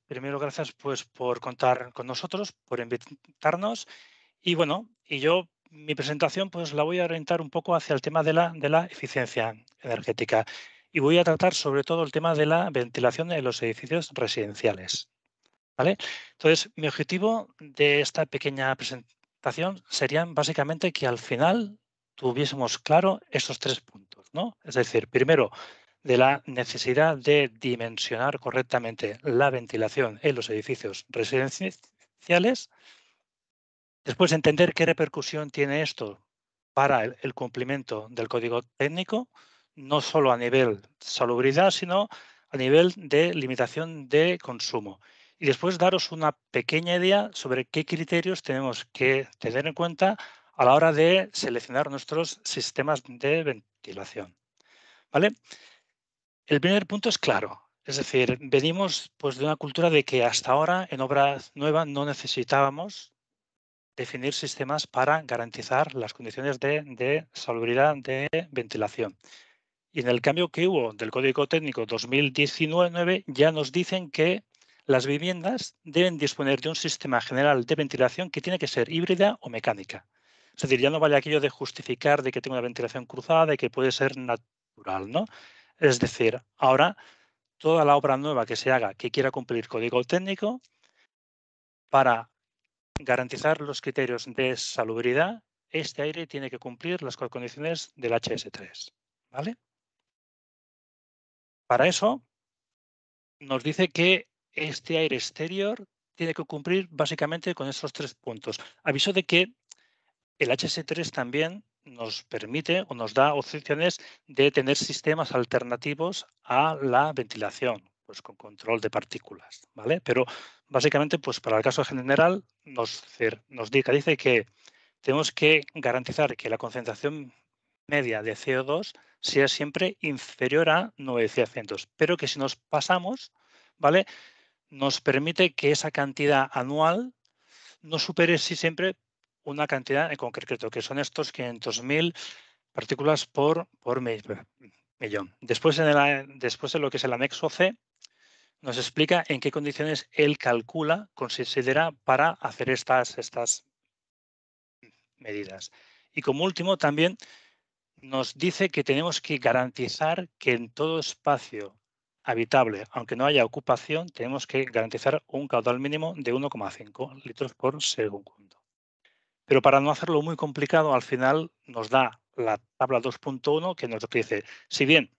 Primero, gracias pues por contar con nosotros, por invitarnos. Y bueno, mi presentación pues la voy a orientar un poco hacia el tema de la eficiencia energética. Y voy a tratar sobre todo el tema de la ventilación en los edificios residenciales. ¿Vale? Entonces, mi objetivo de esta pequeña presentación serían básicamente que al final tuviésemos claro estos tres puntos, ¿no? Es decir, primero, de la necesidad de dimensionar correctamente la ventilación en los edificios residenciales. Después, entender qué repercusión tiene esto para el cumplimiento del código técnico, no solo a nivel salubridad, sino a nivel de limitación de consumo. Y después daros una pequeña idea sobre qué criterios tenemos que tener en cuenta a la hora de seleccionar nuestros sistemas de ventilación. ¿Vale? El primer punto es claro. Es decir, venimos pues, de una cultura de que hasta ahora en obras nuevas no necesitábamos definir sistemas para garantizar las condiciones de salubridad de ventilación. Y en el cambio que hubo del Código Técnico 2019 ya nos dicen que las viviendas deben disponer de un sistema general de ventilación que tiene que ser híbrida o mecánica. Es decir, ya no vale aquello de justificar de que tengo una ventilación cruzada y que puede ser natural, ¿no? Es decir, ahora toda la obra nueva que se haga que quiera cumplir código técnico para garantizar los criterios de salubridad, este aire tiene que cumplir las condiciones del HS3. ¿Vale? Para eso, nos dice que este aire exterior tiene que cumplir básicamente con estos tres puntos. Aviso de que el HS3 también nos permite o nos da opciones de tener sistemas alternativos a la ventilación, pues con control de partículas, ¿vale? Pero básicamente, pues para el caso general, nos dice que tenemos que garantizar que la concentración media de CO2 sea siempre inferior a 900, pero que si nos pasamos, ¿vale? Nos permite que esa cantidad anual no supere sí siempre una cantidad en concreto, que son estos 500.000 partículas por millón. Después en lo que es el anexo C, nos explica en qué condiciones él considera para hacer estas medidas. Y como último, también nos dice que tenemos que garantizar que en todo espacio habitable, aunque no haya ocupación, tenemos que garantizar un caudal mínimo de 1,5 litros por segundo. Pero para no hacerlo muy complicado, al final nos da la tabla 2.1 que nos dice, si bien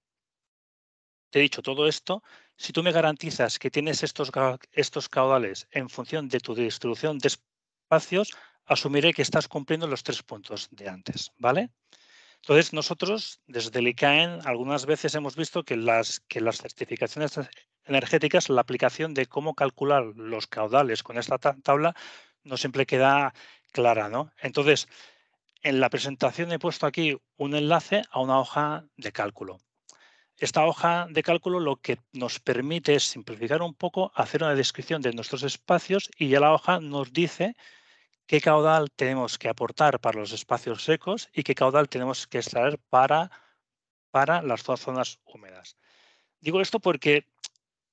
te he dicho todo esto, si tú me garantizas que tienes estos caudales en función de tu distribución de espacios, asumiré que estás cumpliendo los tres puntos de antes, ¿vale? Entonces, nosotros desde el ICAEN algunas veces hemos visto que las certificaciones energéticas, la aplicación de cómo calcular los caudales con esta tabla no siempre queda clara, ¿no? Entonces, en la presentación he puesto aquí un enlace a una hoja de cálculo. Esta hoja de cálculo lo que nos permite es simplificar un poco, hacer una descripción de nuestros espacios y ya la hoja nos dice qué caudal tenemos que aportar para los espacios secos y qué caudal tenemos que extraer para las zonas húmedas. Digo esto porque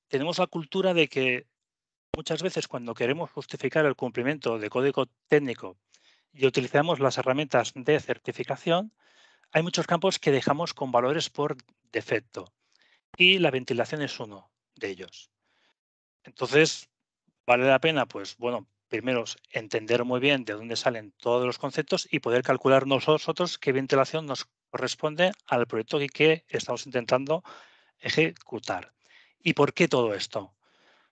tenemos la cultura de que muchas veces cuando queremos justificar el cumplimiento de código técnico y utilizamos las herramientas de certificación, hay muchos campos que dejamos con valores por defecto y la ventilación es uno de ellos. Entonces, vale la pena, pues bueno, primero entender muy bien de dónde salen todos los conceptos y poder calcular nosotros qué ventilación nos corresponde al proyecto que estamos intentando ejecutar. ¿Y por qué todo esto?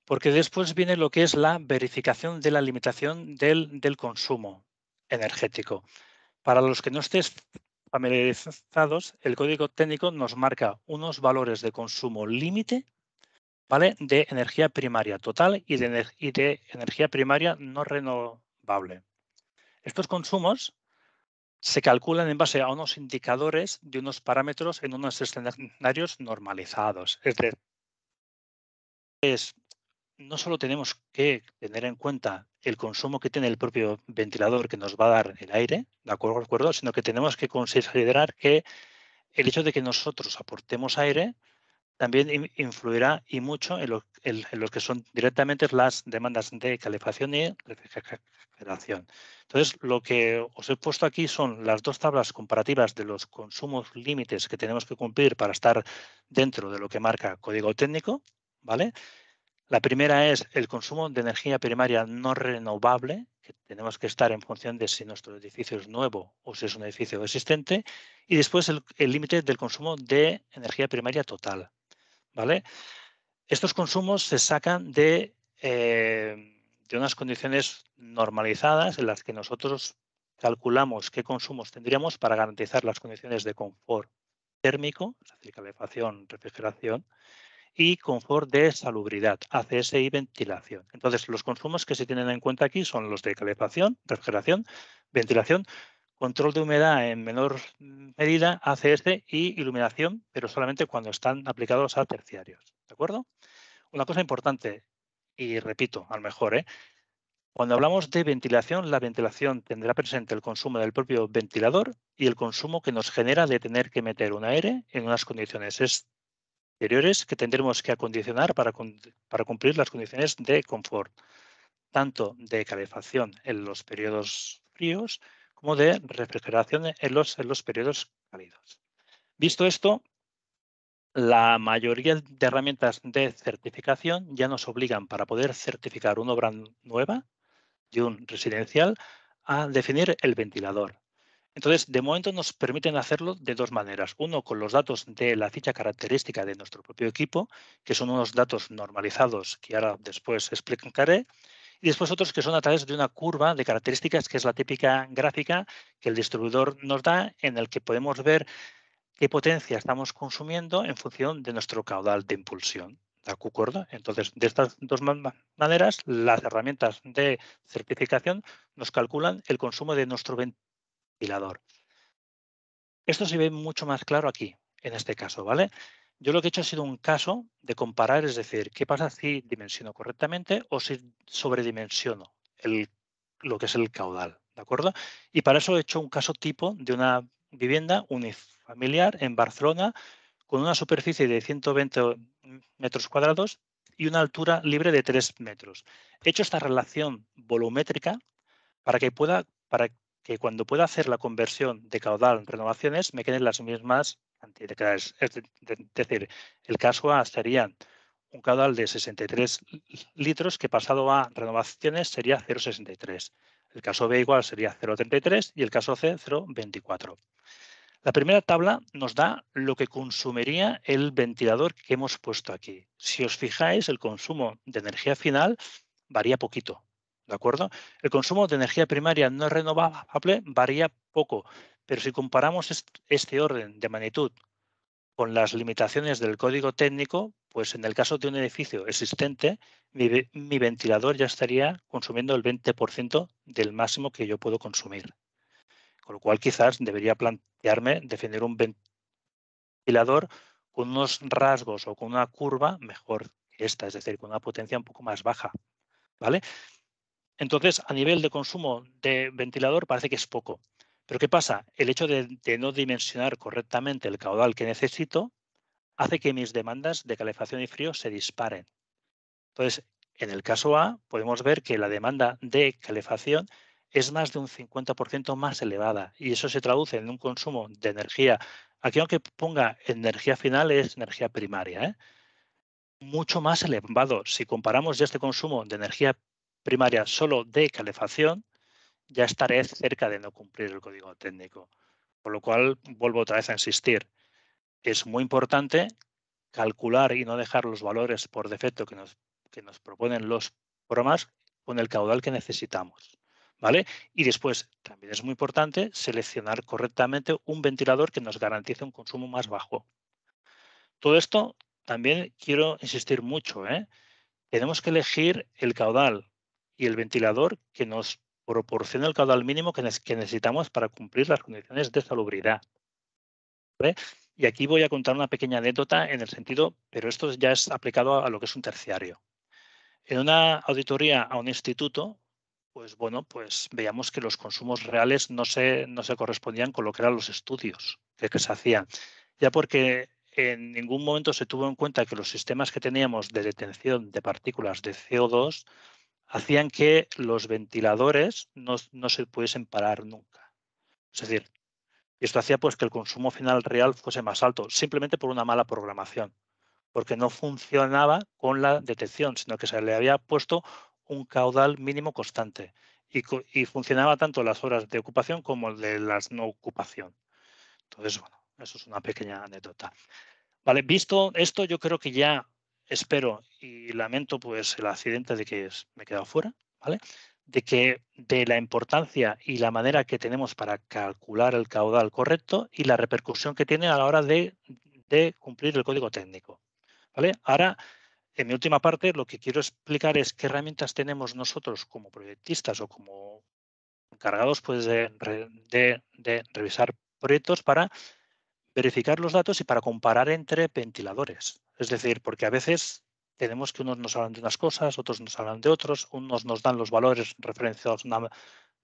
Porque después viene lo que es la verificación de la limitación del consumo energético. Para los que no estéis familiarizados, el código técnico nos marca unos valores de consumo límite, ¿vale? De energía primaria total y de energía primaria no renovable. Estos consumos se calculan en base a unos indicadores de unos parámetros en unos escenarios normalizados. Es decir, no solo tenemos que tener en cuenta el consumo que tiene el propio ventilador que nos va a dar el aire, ¿de acuerdo? Sino que tenemos que considerar que el hecho de que nosotros aportemos aire también influirá y mucho en lo que son directamente las demandas de calefacción y refrigeración. Entonces, lo que os he puesto aquí son las dos tablas comparativas de los consumos límites que tenemos que cumplir para estar dentro de lo que marca código técnico, ¿vale? La primera es el consumo de energía primaria no renovable, que tenemos que estar en función de si nuestro edificio es nuevo o si es un edificio existente, y después el límite del consumo de energía primaria total, ¿vale? Estos consumos se sacan de unas condiciones normalizadas en las que nosotros calculamos qué consumos tendríamos para garantizar las condiciones de confort térmico, es decir, calefacción, refrigeración, y confort de salubridad, ACS y ventilación. Entonces, los consumos que se tienen en cuenta aquí son los de calefacción, refrigeración, ventilación, control de humedad en menor medida, ACS y iluminación, pero solamente cuando están aplicados a terciarios. ¿De acuerdo? Una cosa importante, y repito, a lo mejor, cuando hablamos de ventilación, la ventilación tendrá presente el consumo del propio ventilador y el consumo que nos genera de tener que meter un aire en unas condiciones exteriores que tendremos que acondicionar para cumplir las condiciones de confort, tanto de calefacción en los periodos fríos como de refrigeración en los periodos cálidos. Visto esto, la mayoría de herramientas de certificación ya nos obligan para poder certificar una obra nueva de un residencial a definir el ventilador. Entonces, de momento nos permiten hacerlo de dos maneras. Uno, con los datos de la ficha característica de nuestro propio equipo, que son unos datos normalizados que ahora después explicaré. Y después otros que son a través de una curva de características, que es la típica gráfica que el distribuidor nos da, en el que podemos ver qué potencia estamos consumiendo en función de nuestro caudal de impulsión. ¿De acuerdo? Entonces, de estas dos maneras, las herramientas de certificación nos calculan el consumo de nuestro ventilador. Esto se ve mucho más claro aquí, en este caso, ¿vale? Yo lo que he hecho ha sido un caso de comparar, es decir, qué pasa si dimensiono correctamente o si sobredimensiono lo que es el caudal, ¿de acuerdo? Y para eso he hecho un caso tipo de una vivienda unifamiliar en Barcelona con una superficie de 120 metros cuadrados y una altura libre de 3 metros. He hecho esta relación volumétrica para que cuando pueda hacer la conversión de caudal en renovaciones me queden las mismas cantidades. Es decir, el caso A sería un caudal de 63 litros que pasado a renovaciones sería 0,63. El caso B igual sería 0,33 y el caso C 0,24. La primera tabla nos da lo que consumiría el ventilador que hemos puesto aquí. Si os fijáis, el consumo de energía final varía poquito, ¿de acuerdo? El consumo de energía primaria no renovable varía poco, pero si comparamos este orden de magnitud con las limitaciones del código técnico, pues en el caso de un edificio existente, mi ventilador ya estaría consumiendo el 20% del máximo que yo puedo consumir. Con lo cual, quizás debería plantearme definir un ventilador con unos rasgos o con una curva mejor que esta, es decir, con una potencia un poco más baja, ¿vale? Entonces, a nivel de consumo de ventilador parece que es poco. Pero ¿qué pasa? El hecho de no dimensionar correctamente el caudal que necesito hace que mis demandas de calefacción y frío se disparen. Entonces, en el caso A, podemos ver que la demanda de calefacción es más de un 50% más elevada y eso se traduce en un consumo de energía. Aquí, aunque ponga energía final, es energía primaria, mucho más elevado. Si comparamos ya este consumo de energía primaria solo de calefacción, ya estaré cerca de no cumplir el código técnico. Por lo cual, vuelvo otra vez a insistir, es muy importante calcular y no dejar los valores por defecto que nos proponen los programas con el caudal que necesitamos, ¿vale? Y después, también es muy importante seleccionar correctamente un ventilador que nos garantice un consumo más bajo. Todo esto también quiero insistir mucho, tenemos que elegir el caudal y el ventilador que nos proporcione el caudal mínimo que necesitamos para cumplir las condiciones de salubridad, ¿vale? Y aquí voy a contar una pequeña anécdota en el sentido, pero esto ya es aplicado a lo que es un terciario. En una auditoría a un instituto, pues bueno, pues veíamos que los consumos reales no se correspondían con lo que eran los estudios que se hacían. Ya porque en ningún momento se tuvo en cuenta que los sistemas que teníamos de detención de partículas de CO2 hacían que los ventiladores no se pudiesen parar nunca. Es decir, esto hacía pues que el consumo final real fuese más alto, simplemente por una mala programación, porque no funcionaba con la detección, sino que se le había puesto un caudal mínimo constante y funcionaba tanto las horas de ocupación como de las no ocupación. Entonces, bueno, eso es una pequeña anécdota. Vale, visto esto, yo creo que ya espero y lamento pues el accidente de que me he quedado fuera, ¿vale? De que de la importancia y la manera que tenemos para calcular el caudal correcto y la repercusión que tiene a la hora de cumplir el código técnico, ¿vale? Ahora, en mi última parte, lo que quiero explicar es qué herramientas tenemos nosotros como proyectistas o como encargados pues de revisar proyectos para verificar los datos y para comparar entre ventiladores. Es decir, porque a veces tenemos que unos nos hablan de unas cosas, otros nos hablan de otros, unos nos dan los valores referenciados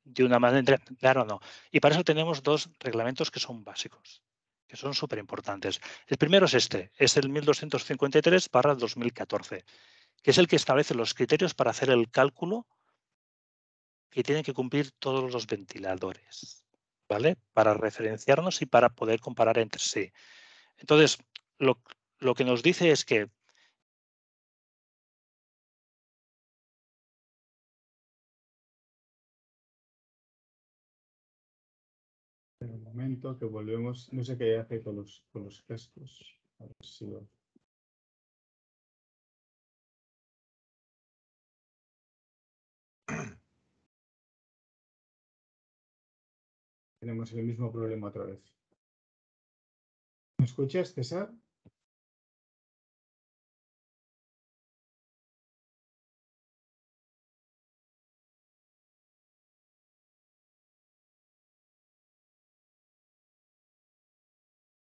de una manera, claro, no. Y para eso tenemos dos reglamentos que son básicos, que son súper importantes. El primero es este, es el 1253/2014, que es el que establece los criterios para hacer el cálculo que tienen que cumplir todos los ventiladores, ¿vale? Para referenciarnos y para poder comparar entre sí. Entonces, lo, lo que nos dice es que un momento que volvemos. No sé qué hace con los cascos. A ver si lo... Tenemos el mismo problema otra vez. ¿Me escuchas, César?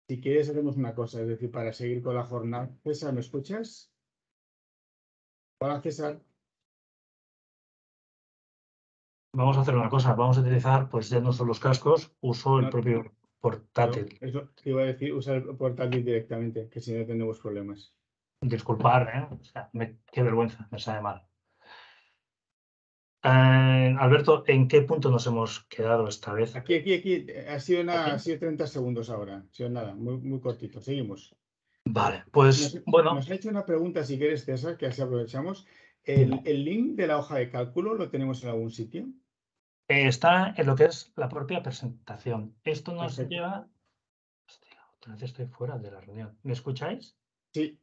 Si quieres, hacemos una cosa, es decir, para seguir con la jornada. César, ¿me escuchas? Hola, César. vamos a hacer una cosa, vamos a utilizar, pues ya no son los cascos, uso el No, propio claro, portátil. eso te iba a decir, usar el portátil directamente, que si no tenemos problemas. Disculpar, ¿eh? O sea, qué vergüenza, me sale mal. Alberto, ¿en qué punto nos hemos quedado esta vez? Aquí. Ha sido nada, ha ¿Aquí? sido 30 segundos ahora. Ha sido nada, muy cortito. Seguimos. Vale, pues bueno, Nos ha hecho una pregunta, si quieres, César, que así aprovechamos. dime. ¿El link de la hoja de cálculo lo tenemos en algún sitio? Está en lo que es la propia presentación. Esto nos Perfecto. lleva... Hostia, otra vez estoy fuera de la reunión. ¿Me escucháis? Sí,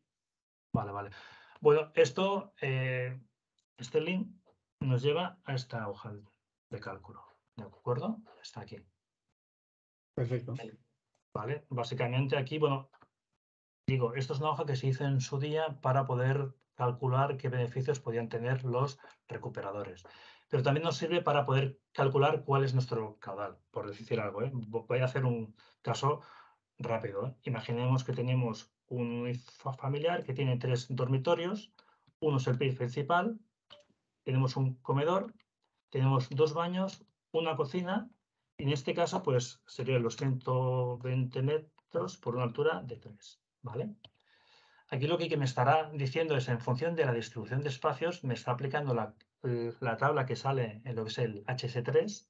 Vale, vale. Bueno, este link nos lleva a esta hoja de cálculo. ¿De acuerdo? Está aquí. perfecto. Vale. Básicamente aquí, bueno, digo, esto es una hoja que se hizo en su día para poder calcular qué beneficios podían tener los recuperadores. Pero también nos sirve para poder calcular cuál es nuestro caudal, por decir algo, ¿eh? Voy a hacer un caso rápido, ¿eh? Imaginemos que tenemos un familiar que tiene 3 dormitorios, uno es el principal, tenemos un comedor, tenemos 2 baños, una cocina, y en este caso pues serían los 120 metros por una altura de 3, ¿vale? Aquí lo que me estará diciendo es, en función de la distribución de espacios, me está aplicando la tabla que sale en lo que es el HS3,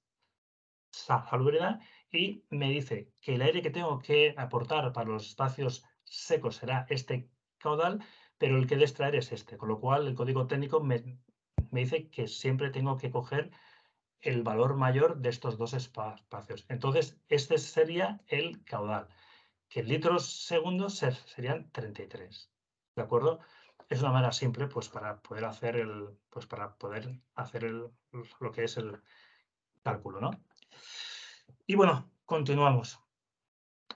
salubridad, y me dice que el aire que tengo que aportar para los espacios secos será este caudal, pero el que de extraer es este, con lo cual el código técnico me dice que siempre tengo que coger el valor mayor de estos dos espacios. Entonces, este sería el caudal, que en litros segundos serían 33. ¿De acuerdo? Es una manera simple pues, para poder hacer lo que es el cálculo, ¿no? Y bueno, continuamos.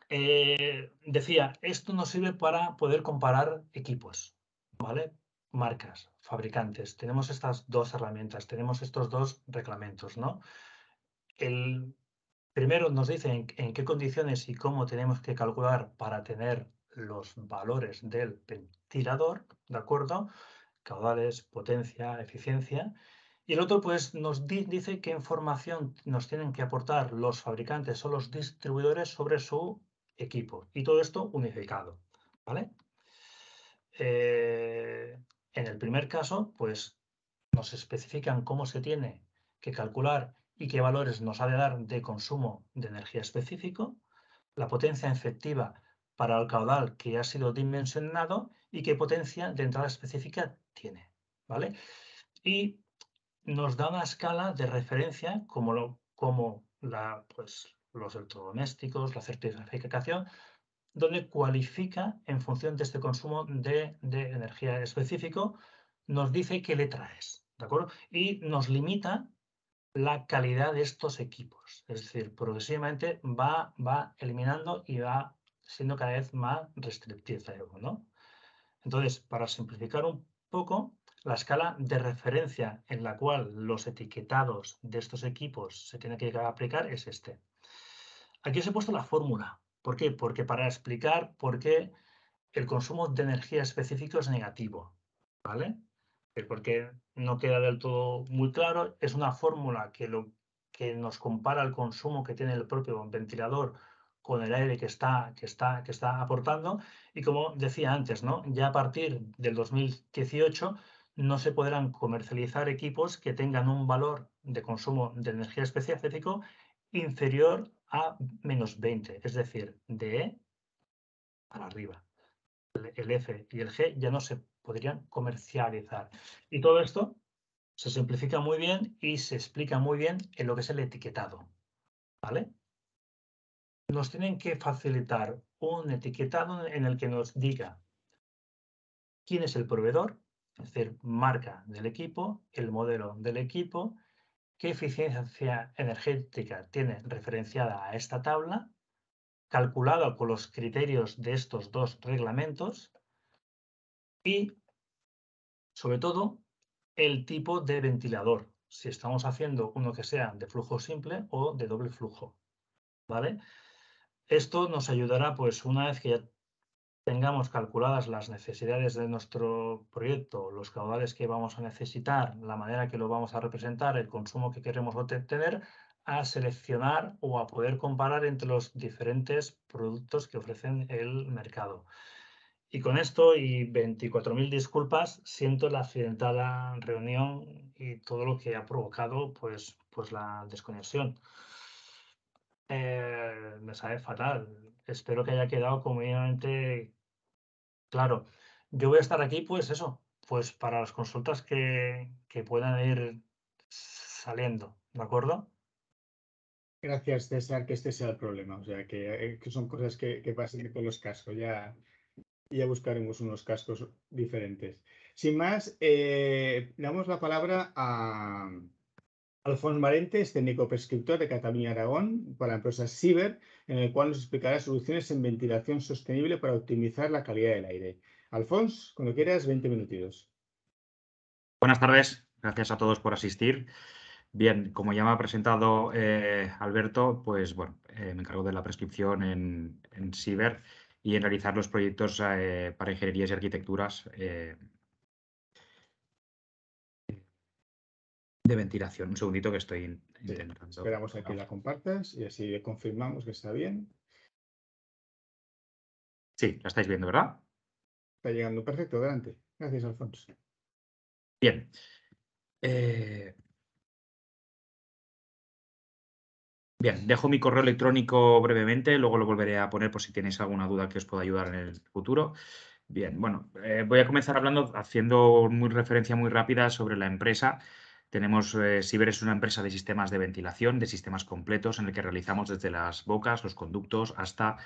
Decía, esto nos sirve para poder comparar equipos, ¿vale? Marcas, fabricantes. Tenemos estas dos herramientas, tenemos estos dos reglamentos, ¿no? El primero nos dice en qué condiciones y cómo tenemos que calcular para tener los valores del ventilador, ¿de acuerdo? Caudales, potencia, eficiencia. Y el otro, pues, nos dice qué información nos tienen que aportar los fabricantes o los distribuidores sobre su equipo. Y todo esto unificado. ¿vale? En el primer caso, pues nos especifican cómo se tiene que calcular y qué valores nos ha de dar de consumo de energía específico, la potencia efectiva para el caudal que ha sido dimensionado y qué potencia de entrada específica tiene, ¿vale? Y nos da una escala de referencia como pues, los electrodomésticos, la certificación, donde cualifica en función de este consumo de energía específico, nos dice qué letra es, ¿de acuerdo? Y nos limita la calidad de estos equipos. Es decir, progresivamente va eliminando y va siendo cada vez más restrictivo, ¿no? Entonces, para simplificar un poco, la escala de referencia en la cual los etiquetados de estos equipos se tienen que llegar a aplicar es este. Aquí os he puesto la fórmula. ¿Por qué? Porque para explicar por qué el consumo de energía específico es negativo, ¿vale? Porque no queda del todo muy claro. Es una fórmula que nos compara el consumo que tiene el propio ventilador con el aire que está aportando. Y como decía antes, ¿no? Ya a partir del 2018 no se podrán comercializar equipos que tengan un valor de consumo de energía específico inferior a menos 20, es decir, de E para arriba. El F y el G ya no se podrían comercializar. Y todo esto se simplifica muy bien y se explica muy bien en lo que es el etiquetado, ¿vale? Nos tienen que facilitar un etiquetado en el que nos diga quién es el proveedor, es decir, marca del equipo, el modelo del equipo, qué eficiencia energética tiene referenciada a esta tabla, calculado con los criterios de estos dos reglamentos y, sobre todo, el tipo de ventilador, si estamos haciendo uno que sea de flujo simple o de doble flujo, ¿vale? Esto nos ayudará, pues, una vez que ya tengamos calculadas las necesidades de nuestro proyecto, los caudales que vamos a necesitar, la manera que lo vamos a representar, el consumo que queremos obtener, a seleccionar o a poder comparar entre los diferentes productos que ofrecen el mercado. Y con esto y 24.000 disculpas, siento la accidentada reunión y todo lo que ha provocado pues la desconexión. Me sabe fatal. Espero que haya quedado convenientemente claro. Yo voy a estar aquí, pues eso, pues para las consultas que puedan ir saliendo, ¿de acuerdo? Gracias, César, que este sea el problema. O sea, que son cosas que pasan con los cascos. Ya buscaremos unos cascos diferentes. Sin más, le damos la palabra a Alfons Marentes, técnico prescriptor de Cataluña Aragón para la empresa Ciber, en el cual nos explicará soluciones en ventilación sostenible para optimizar la calidad del aire. Alfons, cuando quieras, 20 minutitos. Buenas tardes, gracias a todos por asistir. Bien, como ya me ha presentado Alberto, pues bueno, me encargo de la prescripción en Ciber y en realizar los proyectos para ingenierías y arquitecturas de ventilación. Un segundito que estoy intentando. Esperamos a que la compartas y así le confirmamos que está bien. Sí, la estáis viendo, ¿verdad? Está llegando perfecto, adelante. Gracias, Alfonso. Bien. Bien, dejo mi correo electrónico brevemente, luego lo volveré a poner por si tenéis alguna duda que os pueda ayudar en el futuro. Bien, bueno, voy a comenzar haciendo referencia muy rápida sobre la empresa. Tenemos, Ciber es una empresa de sistemas de ventilación, de sistemas completos, en el que realizamos desde las bocas, los conductos, hasta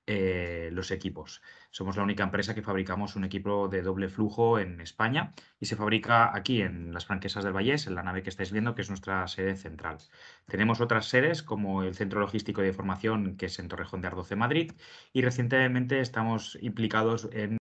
los equipos. Somos la única empresa que fabricamos un equipo de doble flujo en España y se fabrica aquí en las Franquesas del Vallés, en la nave que estáis viendo, que es nuestra sede central. Tenemos otras sedes como el Centro Logístico de Formación, que es en Torrejón de Ardoz, Madrid, y recientemente estamos implicados en